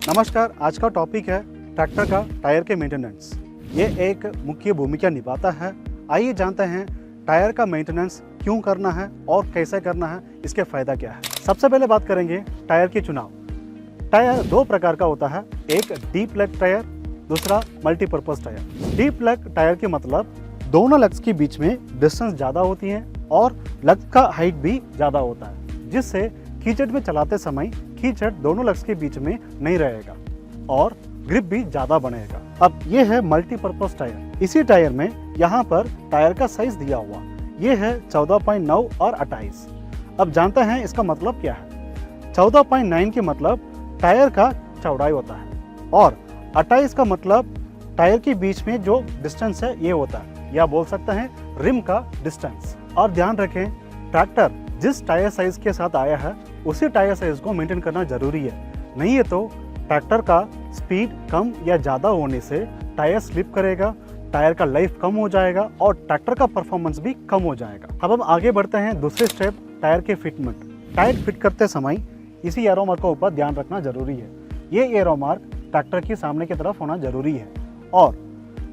नमस्कार, आज का टॉपिक है ट्रैक्टर का टायर के मेंटेनेंस। ये एक मुख्य भूमिका निभाता है। आइए जानते हैं टायर का मेंटेनेंस क्यों करना है और कैसे करना है, इसके फायदा क्या है। सबसे पहले बात करेंगे टायर के चुनाव। टायर दो प्रकार का होता है, एक डीप लेग टायर, दूसरा multipurpose tyre. Deep leg tyre के मतलब दोनों लेग्स के बीच में डिस्टेंस ज़्यादा होती है और लेग का हाइट भी ज़्यादा होता है, जिससे कीचड़ में चलाते समय कीचड़ दोनों लेग्स के बीच में नहीं रहेगा और ग्रिप भी ज़्यादा बनेगा। अब ये है मल्टीपर्पज टायर। इसी टायर में यहाँ पर टायर का साइज दिया हुआ ये है 14.9 और 28। अब जानते हैं इसका मतलब क्या है। 14.9 के मतलब टायर का चौड़ाई होता है और 28 का मतलब टायर के बीच में जो डिस्टेंस है ये होता है, या बोल सकते हैं रिम का डिस्टेंस। और ध्यान रखें, ट्रैक्टर जिस टायर साइज के साथ आया है उसी टायर साइज को मेंटेन करना जरूरी है। नहीं है तो ट्रैक्टर का स्पीड कम या ज़्यादा होने से टायर स्लिप करेगा, टायर का लाइफ कम हो जाएगा और ट्रैक्टर का परफॉर्मेंस भी कम हो जाएगा। अब हम आगे बढ़ते हैं दूसरे स्टेप, टायर के फिटमेंट। टायर फिट करते समय इसी एरो मार्क का ऊपर ध्यान रखना जरूरी है। ये एरो मार्क ट्रैक्टर की सामने की तरफ होना जरूरी है। और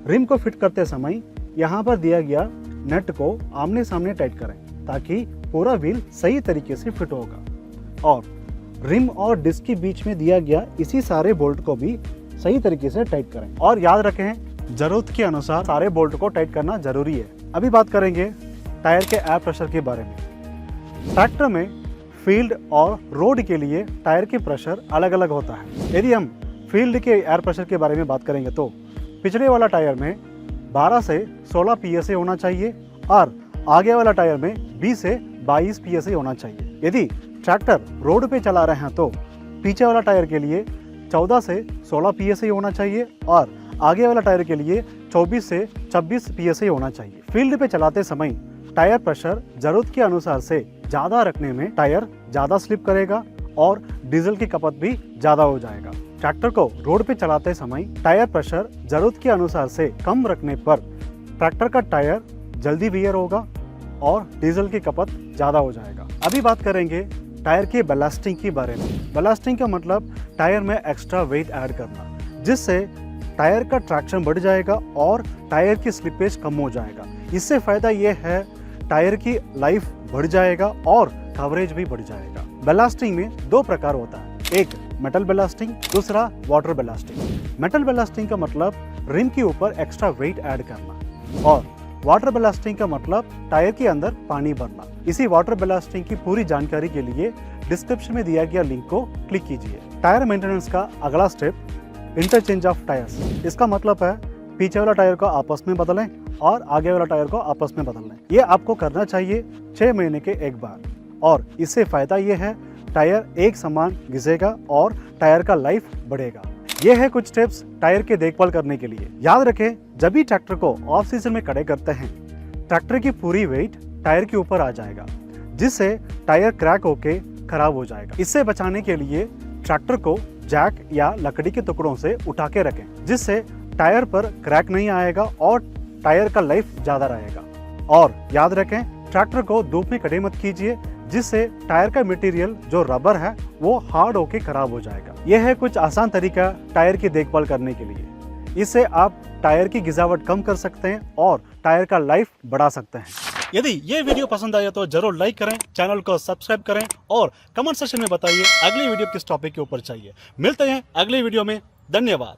रिम को फिट करते समय यहाँ पर दिया गया नट को आमने सामने टाइट करें ताकि पूरा व्हील सही तरीके से फिट होगा। और रिम और डिस्क के बीच में दिया गया इसी सारे बोल्ट को भी सही तरीके से टाइट करें। और याद रखें, जरूरत के अनुसार सारे बोल्ट को टाइट करना जरूरी है। अभी बात करेंगे टायर के एयर प्रेशर के बारे में। ट्रैक्टर में फील्ड और रोड के लिए टायर के प्रेशर अलग अलग होता है। यदि हम फील्ड के एयर प्रेशर के बारे में बात करेंगे तो पिछले वाला टायर में 12 से 16 PSI होना चाहिए और आगे वाला टायर में 20 से 22 PSI होना चाहिए। यदि ट्रैक्टर रोड पे चला रहे हैं तो पीछे वाला टायर के लिए 14 से 16 PSI होना चाहिए और आगे वाला टायर के लिए 24 से 26 PSI होना चाहिए। फील्ड पे चलाते समय टायर प्रेशर जरूरत के अनुसार से ज़्यादा रखने में टायर ज़्यादा स्लिप करेगा और डीजल की खपत भी ज़्यादा हो जाएगा। ट्रैक्टर को रोड पे चलाते समय टायर प्रेशर जरूरत के अनुसार से कम रखने पर ट्रैक्टर का टायर जल्दी वियर होगा और डीजल की खपत ज़्यादा हो जाएगा। अभी बात करेंगे टायर के बैलास्टिंग के बारे में। बैलास्टिंग का मतलब टायर में एक्स्ट्रा वेट ऐड करना, जिससे टायर का ट्रैक्शन बढ़ जाएगा और टायर की स्लिपेज कम हो जाएगा। इससे फ़ायदा ये है, टायर की लाइफ बढ़ जाएगा और कवरेज भी बढ़ जाएगा। बैलास्टिंग में दो प्रकार होता है, एक मेटल बैलास्टिंग, दूसरा वाटर बैलास्टिंग। मेटल बैलास्टिंग का मतलब रिम के ऊपर एक्स्ट्रा वेट ऐड करना और वाटर बैलास्टिंग का मतलब टायर के अंदर पानी भरना। इसी वाटर बैलास्टिंग की पूरी जानकारी के लिए डिस्क्रिप्शन में दिया गया लिंक को क्लिक कीजिए। टायर मेंटेनेंस का अगला स्टेप इंटरचेंज ऑफ टायर्स। इसका मतलब है पीछे वाला टायर को आपस में बदलें और आगे वाला टायर को आपस में बदल लें। ये आपको करना चाहिए 6 महीने के एक बार और इससे फायदा ये है, टायर एक समान घिसेगा और टायर का लाइफ बढ़ेगा। ये है कुछ स्टेप्स टायर के देखभाल करने के लिए। याद रखें, जब भी ट्रैक्टर को ऑफ सीजन में खड़े करते हैं ट्रैक्टर की पूरी वेट टायर के ऊपर आ जाएगा, जिससे टायर क्रैक होके खराब हो जाएगा। इससे बचाने के लिए ट्रैक्टर को जैक या लकड़ी के टुकड़ों से उठा के रखें, जिससे टायर पर क्रैक नहीं आएगा और टायर का लाइफ ज्यादा रहेगा। और याद रखें, ट्रैक्टर को धूप में खड़े मत कीजिए, जिससे टायर का मटेरियल जो रबर है वो हार्ड होके खराब हो जाएगा। यह है कुछ आसान तरीका टायर की देखभाल करने के लिए। इससे आप टायर की गिरावट कम कर सकते हैं और टायर का लाइफ बढ़ा सकते हैं। यदि ये वीडियो पसंद आया तो जरूर लाइक करें, चैनल को सब्सक्राइब करें और कमेंट सेक्शन में बताइए अगली वीडियो किस टॉपिक के ऊपर चाहिए। मिलते हैं अगली वीडियो में। धन्यवाद।